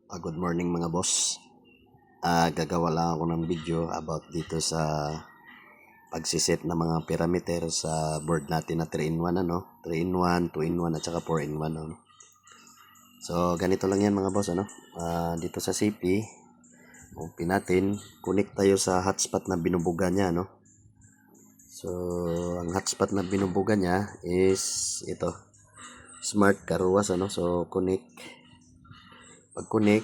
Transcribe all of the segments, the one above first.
Good morning mga boss. Gagawa lang ako ng video about dito sa pagsiset ng mga parameter sa board natin na 3-in-1 ano, 3-in-1, 2-in-1 at saka 4-in-1 ano. So ganito lang yan mga boss ano. Dito sa CP, open natin, connect tayo sa hotspot na binubuga niya no. So ang hotspot na binubuga niya is ito, Smart Carwas ano. So connect. Pag connect,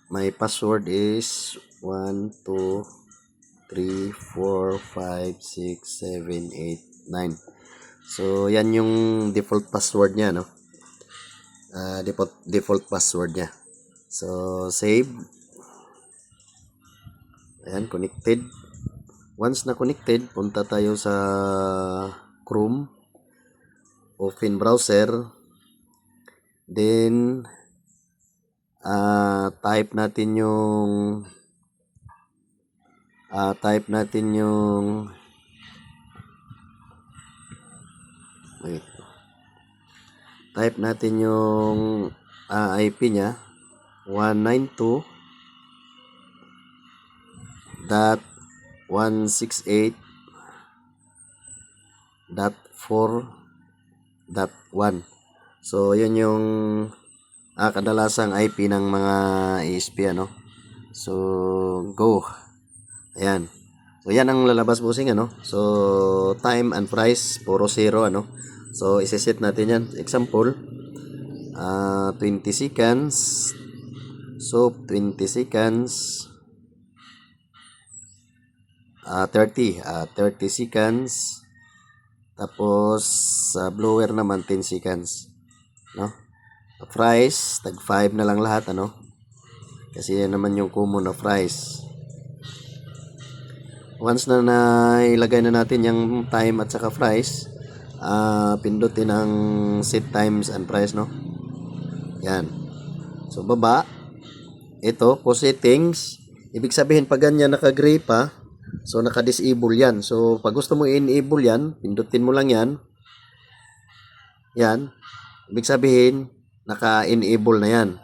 my password is 1, 2, 3, 4, 5, 6, 7, 8, 9. So, yan yung default password niya, no? Default password niya. So, save. Ayan, connected. Once na connected, punta tayo sa Chrome. Open browser. Then, type natin yung wait. Type natin yung IP niya 192.168.4.1. So yun yung kadalasang IP ng mga ESP ano. So go. Ayan. So yan ang lalabas bossing ano. So time and price puro 0 ano. So iseset natin yan. Example 20 seconds. So 20 seconds 30 seconds. Tapos sa blower naman 10 seconds no. Price tag 5 na lang lahat ano. Kasi yan naman yung common na price. Once na nailagay na natin yung time at saka price, pindutin ang set times and price no. Yan. So baba, ito po settings. Ibig sabihin pag ganyan naka-gray pa, so naka-disable yan. So pag gusto mo i-enable yan, pindutin mo lang yan. Yan. Ibig sabihin naka-enable na yan.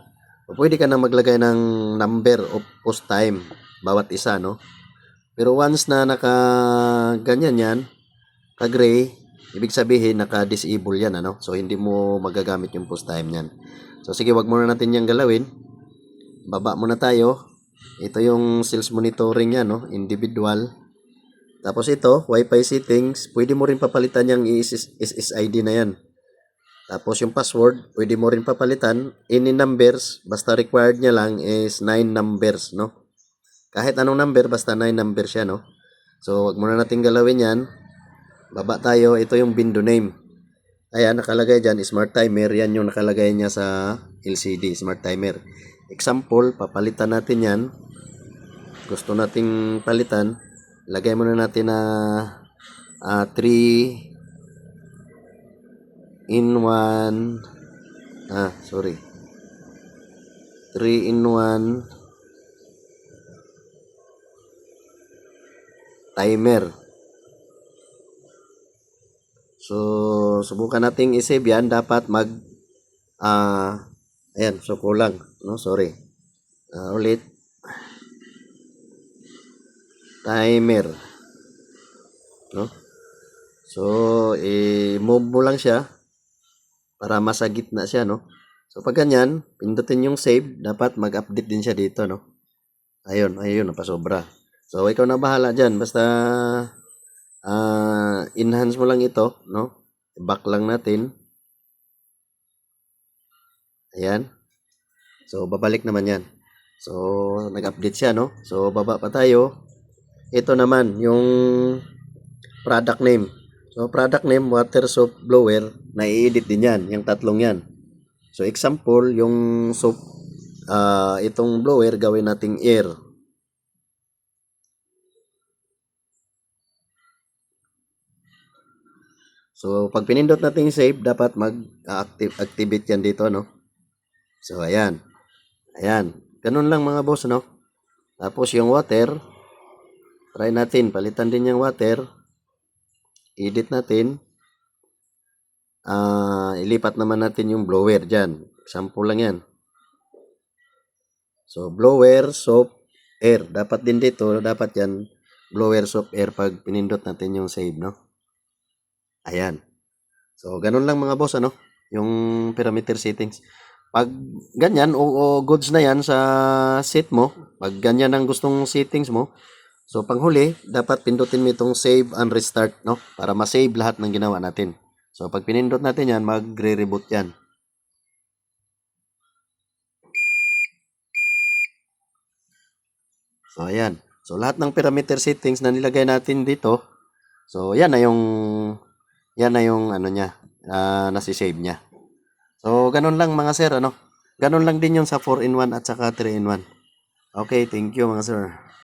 So, pwede ka na maglagay ng number of post time bawat isa no. Pero once na naka ganyan yan, ka-gray, ibig sabihin naka-disable yan ano. So hindi mo magagamit yung post time niyan. So sige, wag muna natin yang galawin. Baba muna tayo. Ito yung sales monitoring yan no, individual. Tapos ito, Wi-Fi settings, pwede mo rin papalitan yung SSID na yan. Tapos yung password, pwede mo rin papalitan. Any numbers, basta required niya lang is 9 numbers no. Kahit anong number, basta 9 numbers siya, no? So, wag muna natin galawin yan. Baba tayo. Ito yung window name. Ayan, nakalagay dyan, smart timer. Yan yung nakalagay niya sa LCD, smart timer. Example, papalitan natin yan. Gusto nating palitan. Lagay muna natin na 3-in-1 3-in-1 timer. So, subukan nating i-save yan. Dapat ayan, so kulang. No, sorry. Ulit. Timer. No? So, i-move mo lang siya para masa gitna siya, no? So, pag ganyan, pindutin yung save. Dapat mag-update din siya dito, no? Ayun, napasobra. So, ikaw na bahala dyan. Basta, enhance mo lang ito, no? Back lang natin. Ayan. So, babalik naman yan. So, nag-update siya, no? So, baba pa tayo. Ito naman, yung product name. So, product name, water soap blower, na-i-edit din yan, yung tatlong yan. So, example, yung soap, itong blower, gawin nating air. So, pag pinindot natin save, dapat mag-activate yan dito, no? So, ayan. Ayan. Ganun lang mga boss, no? Tapos, yung water, try natin. Palitan din yung water. Edit natin. Ilipat naman natin yung blower dyan. Example lang yan. So, blower, soap, air. Dapat din dito, dapat yan, blower, soap, air pag pinindot natin yung save, no? Ayan. So, ganun lang mga boss, ano? Yung parameter settings. Pag ganyan, o goods na yan sa set mo, pag ganyan ang gustong settings mo, so panghuli, dapat pindutin mo itong save and restart, no? Para ma-save lahat ng ginawa natin. So, pag pinindot natin yan, magre-reboot yan. So, ayan. So, lahat ng parameter settings na nilagay natin dito, so, yan na yung ano niya, nasi-save niya. So, ganun lang mga sir, ano? Ganun lang din yung sa 4-in-1 at saka 3-in-1. Okay, thank you mga sir.